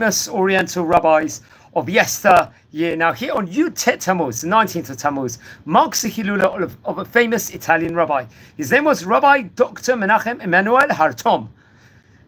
famous Oriental rabbis of yesteryear. Now, here on Yud Tammuz, the 19th of Tammuz, marks the Hilula of a famous Italian rabbi. His name was Rabbi Dr. Mנחem Immanual Hartom.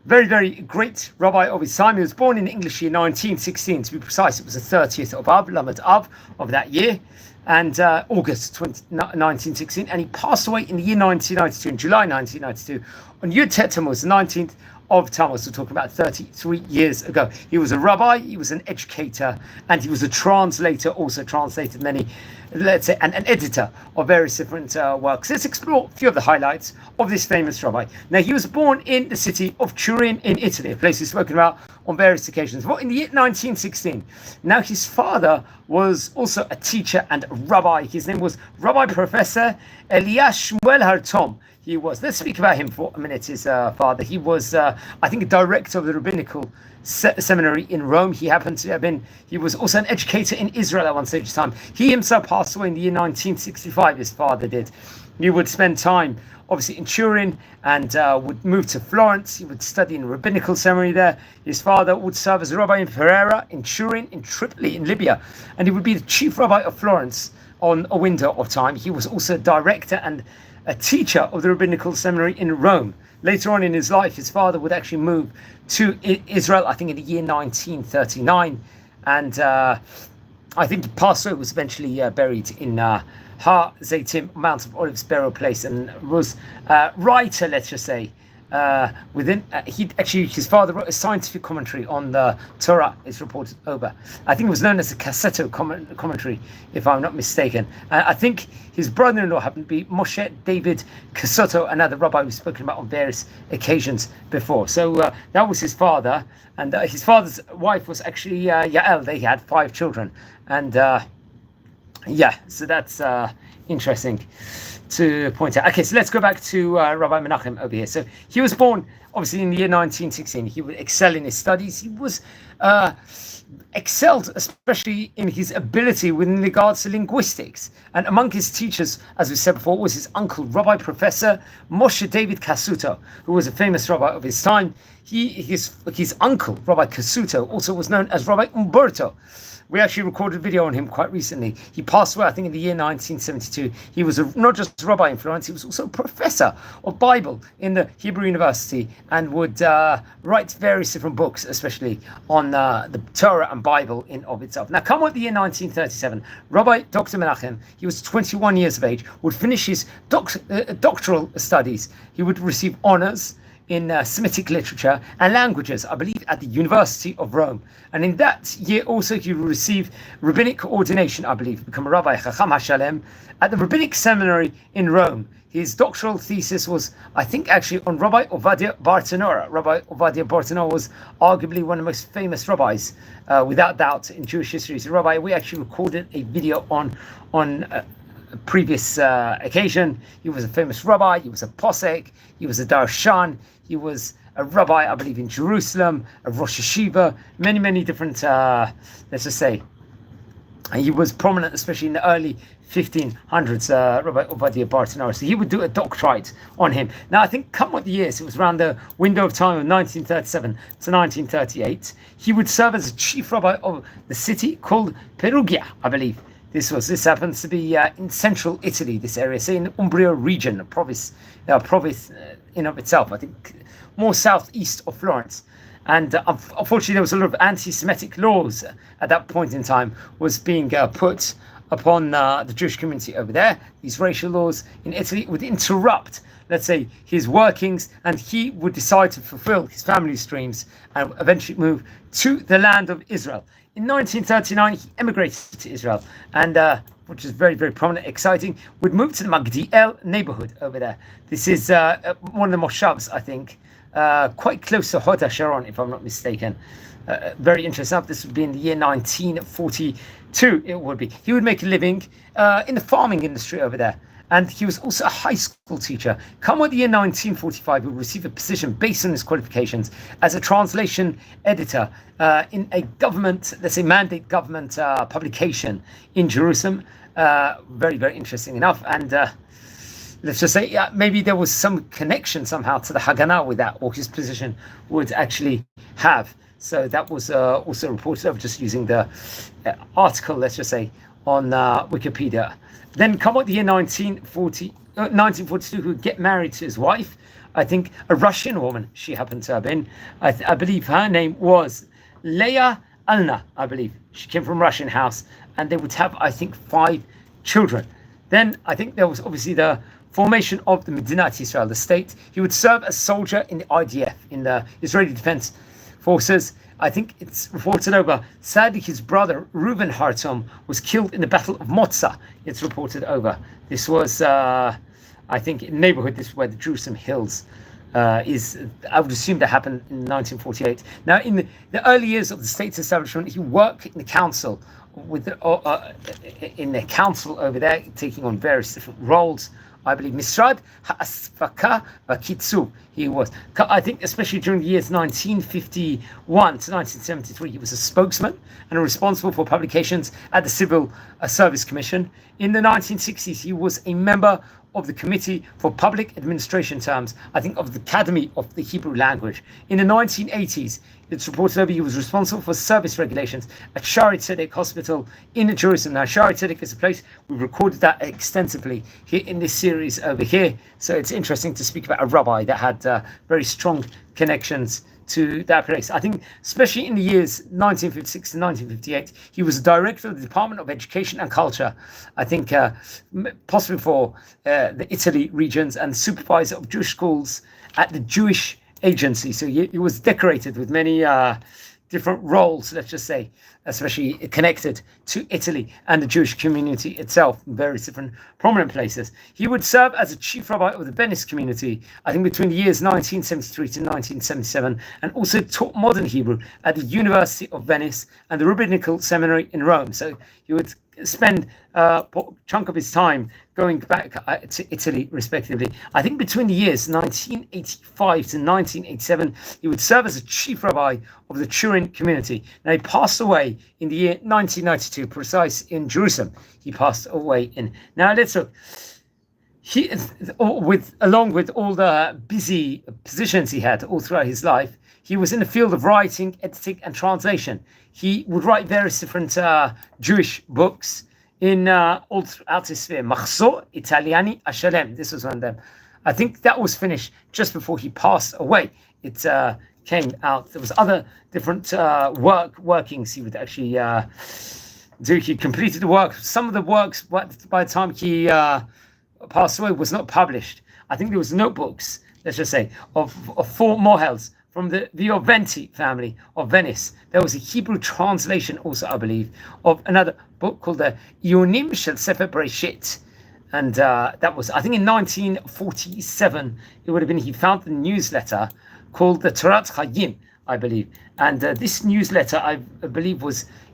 Very, very great rabbi of his time. He was born in the English year 1916, to be precise. It was the 30th of Av, Lamed Av, of that year, and August 1916. And he passed away in the year 1992, in July 1992, on Yud Tammuz, the 19th of Tammuz. We're talking about 33 years ago. He was a rabbi, he was an educator, and he was a translator, also translated many, let's say, an editor of various different works. Let's explore a few of the highlights of this famous rabbi. Now, he was born in the city of Turin in Italy, a place we've spoken about on various occasions. Well, in the year 1916. Now, his father was also a teacher and a rabbi. His name was Rabbi Professor Immanuel Hartom. He was, let's speak about him for a minute, his father. He was, I think, a director of the rabbinical seminary in Rome. He happened to have been, he was also an educator in Israel at one stage of time. He himself passed away in the year 1965, his father did. He would spend time, obviously, in Turin and would move to Florence. He would study in a rabbinical seminary there. His father would serve as a rabbi in Ferrara, in Turin, in Tripoli, in Libya. And he would be the chief rabbi of Florence on a window of time. He was also a director and a teacher of the rabbinical seminary in Rome. Later on in his life, his father would actually move to Israel, I think in the year 1939. And I think he passed away, was eventually buried in Har Zaitim, Mount of Olives burial place, and was writer, let's just say, his father wrote a scientific commentary on the Torah, it's reported over. I think it was known as the Cassetto commentary, if I'm not mistaken. I think his brother-in-law happened to be Moshe David Cassetto, another rabbi we've spoken about on various occasions before. So that was his father, and his father's wife was actually Yael. They had 5 children, and so that's interesting to point out. Okay, so let's go back to Rabbi Menachem over here. So he was born, obviously, in the year 1916. He would excel in his studies. He was excelled, especially in his ability within regards to linguistics. And among his teachers, as we said before, was his uncle, Rabbi Professor Moshe David Cassetto, who was a famous rabbi of his time. His uncle, Rabbi Cassetto, also was known as Rabbi Umberto. We actually recorded a video on him quite recently. He passed away, I think, in the year 1972. He was not just a rabbi in Florence, he was also a professor of Bible in the Hebrew University, and would write various different books, especially on the Torah and Bible in of itself. Now, come on, the year 1937, Rabbi Dr. Menachem, he was 21 years of age, would finish his doctoral studies. He would receive honors in Semitic literature and languages, I believe, at the University of Rome. And in that year also he would receive rabbinic ordination, I believe, become a Rabbi Chacham HaShalem at the Rabbinic Seminary in Rome. His doctoral thesis was, I think, actually on Rabbi Ovadia Bartanora. Rabbi Ovadia Bartanora was arguably one of the most famous rabbis, without doubt, in Jewish history. So, Rabbi, we actually recorded a video on a previous occasion. He was a famous rabbi, he was a posek, he was a darshan, he was a rabbi, I believe, in Jerusalem, a Rosh Hashiva, many different, let's just say, he was prominent, especially in the early 1500s, Rabbi Ovadia Bartanora. So he would do a doctorate on him. Now, I think, come what the years, it was around the window of time of 1937 to 1938, he would serve as a chief rabbi of the city called Perugia, I believe. This happens to be in central Italy, this area, say in the Umbria region, a province in of itself, I think more southeast of Florence. And unfortunately, there was a lot of anti-Semitic laws at that point in time was being put upon the Jewish community over there. These racial laws in Italy would interrupt, let's say, his workings, and he would decide to fulfill his family's dreams and eventually move to the land of Israel. In 1939, he emigrated to Israel, and which is very, very prominent, exciting, would move to the Magdiel neighborhood over there. This is one of the moshavs, I think, quite close to Hod HaSharon, if I'm not mistaken. Very interesting. This would be in the year 1942, it would be. He would make a living in the farming industry over there. And he was also a high school teacher. Come with the year 1945, he would receive a position based on his qualifications as a translation editor in a government, let's say, mandate government publication in Jerusalem. Very, very interesting enough. And let's just say, maybe there was some connection somehow to the Haganah with that, or his position would actually have So that was also reported over, just using the article, let's just say, on Wikipedia. Then come out the year 1942, who would get married to his wife. I think a Russian woman she happened to have been. I believe her name was Leah Alna, I believe. She came from a Russian house, and they would have, I think, 5 children. Then I think there was obviously the formation of the Medinat Israel, the state. He would serve as soldier in the IDF, in the Israeli Defense Forces. I think it's reported over. Sadly, his brother, Reuven Hartom, was killed in the Battle of Motzah. It's reported over. This was, I think, in the neighborhood, this is where the Jerusalem Hills is. I would assume that happened in 1948. Now, in the early years of the state's establishment, he worked in the council, in the council over there, taking on various different roles. I believe Misrad Ha'asfaka Vakitsu. He was, I think, especially during the years 1951 to 1973, he was a spokesman and responsible for publications at the Civil Service Commission. In the 1960s, he was a member of the Committee for Public Administration Terms, I think, of the Academy of the Hebrew Language. In the 1980s, it's reported that he was responsible for service regulations at Shari Tzedek Hospital in Jerusalem. Now, Shari Tzedek is a place, we've recorded that extensively here in this series over here. So it's interesting to speak about a rabbi that had very strong connections to that place. I think, especially in the years 1956 to 1958, he was director of the Department of Education and Culture, I think, possibly for the Italy regions, and supervisor of Jewish schools at the Jewish Agency. So he was decorated with many different roles, let's just say, especially connected to Italy and the Jewish community itself in various different prominent places. He would serve as a chief rabbi of the Venice community, I think, between the years 1973 to 1977, and also taught modern Hebrew at the University of Venice and the Rabbinical Seminary in Rome. So he would spend a chunk of his time going back to Italy, respectively. I think between the years 1985 to 1987, he would serve as a chief rabbi of the Turin community. Now, he passed away in the year 1992, precise in Jerusalem. He passed away in. Now, let's look. He, along with all the busy positions he had all throughout his life, he was in the field of writing, editing, and translation. He would write various different Jewish books in all throughout his sphere. Machzor Italiani Ashalem. This was one of them. I think that was finished just before he passed away. It came out. There was other different workings he would actually do. He completed the work. Some of the works, by the time he passed away, was not published. I think there was notebooks, let's just say, of 4 mohels from the Vioventi family of Venice. There was a Hebrew translation also, I believe, of another book called the Ionim Shel Sefer Bereshit. And that was, I think, in 1947, it would have been, he found the newsletter called the Torat Chayim, I believe. And this newsletter, I believe,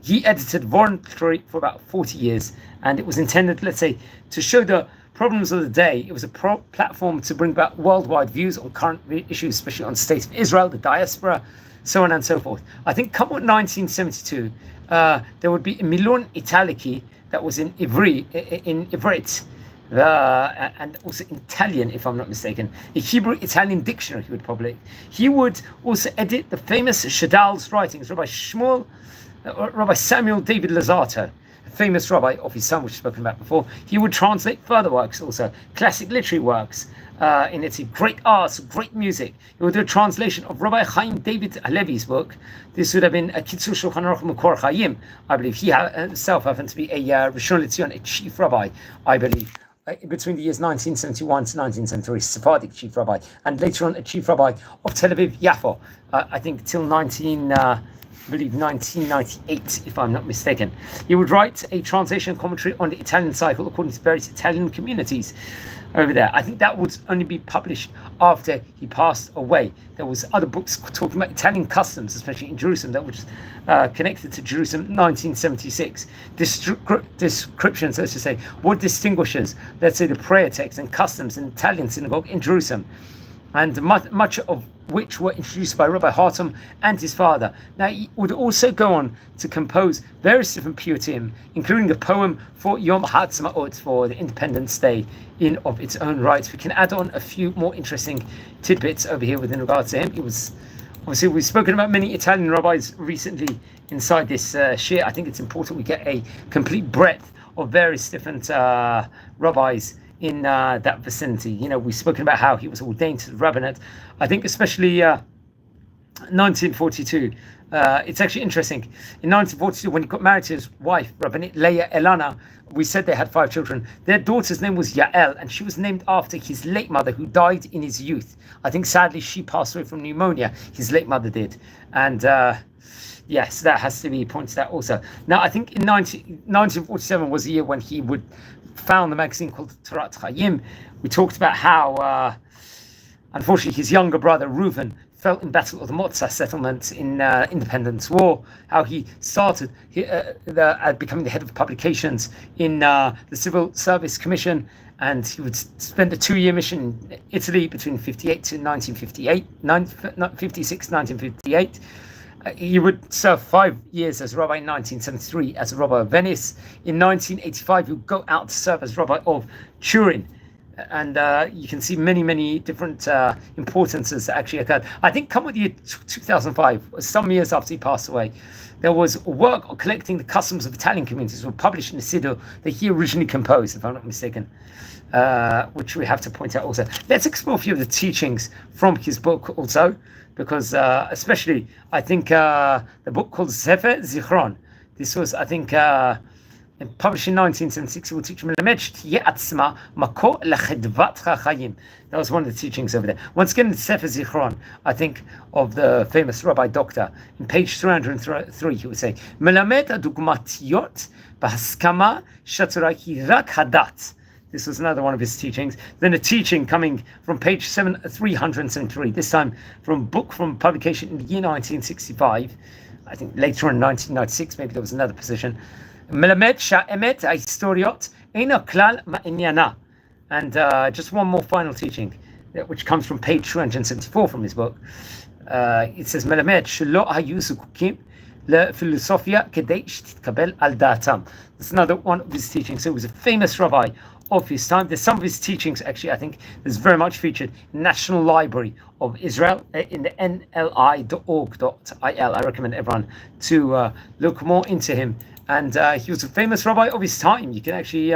he edited voluntarily for about 40 years. And it was intended, let's say, to show the problems of the day. It was a platform to bring back worldwide views on current issues, especially on the state of Israel, the diaspora, so on and so forth. I think come 1972, there would be a Milon Italiki that was in Ivrit, and also Italian, if I'm not mistaken. A Hebrew-Italian dictionary he would publish. He would also edit the famous Shadal's writings, Rabbi Samuel David Lazzato, famous rabbi of his son, which we've spoken about before. He would translate further works also, classic literary works, in its great arts, great music. He would do a translation of Rabbi Chaim David Halevi's book. This would have been a Kitzur Shulchan Aruch Makor Chaim, I believe. He himself happened to be a Rishon LeZion, a chief rabbi, I believe, between the years 1971 to 1973, Sephardic chief rabbi, and later on a chief rabbi of Tel Aviv, Yafo, I think till 1998, if I'm not mistaken. He would write a translation commentary on the Italian cycle according to various Italian communities over there. I think that would only be published after he passed away. There was other books talking about Italian customs, especially in Jerusalem, that was connected to Jerusalem 1976. Descriptions, let's just say, what distinguishes, let's say, the prayer text and customs in Italian synagogue in Jerusalem, and much of which were introduced by Rabbi Hartom and his father. Now, he would also go on to compose various different piyutim, including the poem for Yom Ha'atzmaut, for the Independence Day in of its own right. We can add on a few more interesting tidbits over here within regards to him. He was Obviously, we've spoken about many Italian rabbis recently inside this shir. I think it's important we get a complete breadth of various different rabbis in that vicinity. We've spoken about how he was ordained to the rabbinate. I think especially 1942. It's actually interesting. In 1942, when he got married to his wife, Rabbinit Leah Elana, we said they had 5 children. Their daughter's name was Yael, and she was named after his late mother, who died in his youth. I think sadly she passed away from pneumonia. His late mother did. And yes, that has to be pointed out also. Now, I think in 1947 was the year when he would found the magazine called Torat Chaim. We talked about how, unfortunately, his younger brother, Reuven, fell in battle of the Motzah settlement in Independence War, how he started becoming the head of publications in the Civil Service Commission, and he would spend a 2-year mission in Italy between 58 to 1958. He would serve 5 years as rabbi in 1973 as a rabbi of Venice. In 1985, he would go out to serve as rabbi of Turin. And you can see many different importances that actually occurred. I think come with the year 2005, some years after he passed away, there was work on collecting the customs of Italian communities were published in the Siddur that he originally composed, if I'm not mistaken, which we have to point out also. Let's explore a few of the teachings from his book also, because especially I think the book called Sefer Zichron, this was, I think, published in 1976, he will teach Melamed Shtiyeh Atzma Makor Lechedvat HaChayim. That was one of the teachings over there. Once again, in Sefer Zichron, I think of the famous Rabbi Doctor, in page 303, he would say, Melamed Adugmatiyot Bahaskama Shaturaki Rak Hadat. This was another one of his teachings. Then a teaching coming from page 373, this time from publication in the year 1965. I think later in 1996, maybe there was another position. מלמד שהאמת ההיסטוריות אינו כלל מעניינה. And just one more final teaching, which comes from page 274 from his book. It says, מלמד שלא היו זקוקים לפילוסופיה כדי שתתקבל על דעתם. That's another one of his teachings. So he was a famous rabbi of his time. There's some of his teachings, actually, I think, is very much featured in the National Library of Israel in the nli.org.il. I recommend everyone to look more into him. And he was a famous rabbi of his time. You can actually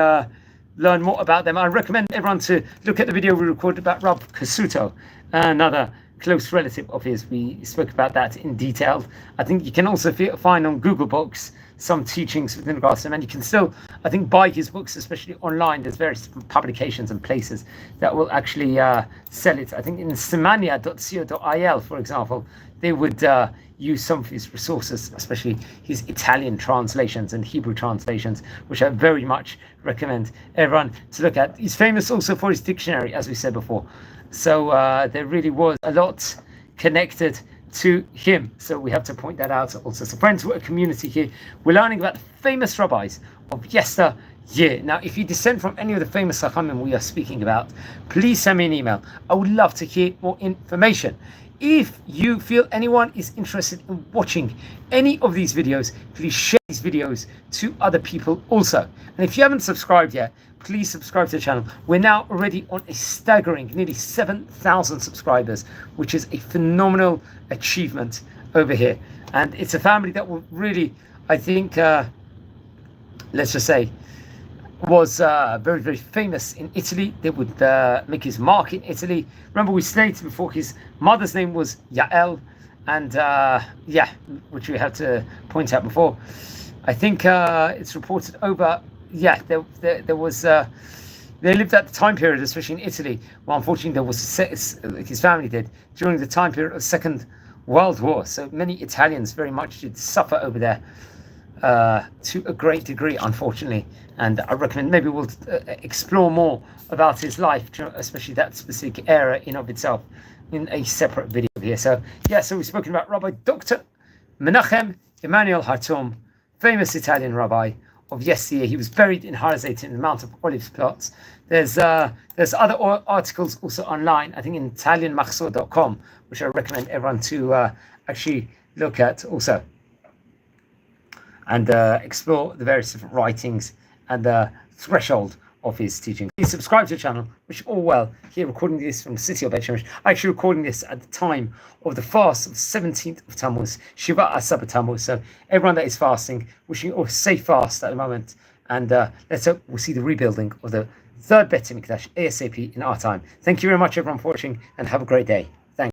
learn more about them. I recommend everyone to look at the video we recorded about Rav Kasuto, another close relative of his. We spoke about that in detail. I think you can also find on Google Books some teachings within regards to him. And you can still, I think, buy his books, especially online. There's various different publications and places that will actually sell it. I think in simania.co.il, for example, they would use some of his resources, especially his Italian translations and Hebrew translations, which I very much recommend everyone to look at. He's famous also for his dictionary, as we said before. So there really was a lot connected to him. So we have to point that out also. So friends, we're a community here. We're learning about the famous rabbis of yesteryear. Now, if you descend from any of the famous Chachamim we are speaking about, please send me an email. I would love to hear more information. If you feel anyone is interested in watching any of these videos, please share these videos to other people also. And if you haven't subscribed yet, please subscribe to the channel. We're now already on a staggering nearly 7,000 subscribers, which is a phenomenal achievement over here. And it's a family that will really, I think, let's just say, was very famous in Italy. They would make his mark in Italy. Remember, we stated before his mother's name was Yael, and which we had to point out before. I think it's reported over. There was. They lived at the time period, especially in Italy. Well, unfortunately, there was his family did during the time period of the Second World War. So many Italians very much did suffer over there. To a great degree, unfortunately, and I recommend maybe we'll explore more about his life, especially that specific era in of itself, in a separate video here. So we've spoken about Rabbi Dr. Mנחem Immanual Hartom, famous Italian rabbi of yesteryear. He was buried in Har Hazeitin in the Mount of Olives plots. There's other articles also online, I think in ItalianMachzor.com, which I recommend everyone to actually look at also. And explore the various different writings and the threshold of his teaching. Please subscribe to the channel. Wish you all well. Here, recording this from the city of Beit Shemesh. I'm actually recording this at the time of the fast of the 17th of Tammuz, Shiva Asar Tammuz. So everyone that is fasting, wishing you all a safe fast at the moment. And let's hope we'll see the rebuilding of the third Beit HaMikdash ASAP in our time. Thank you very much, everyone, for watching, and have a great day.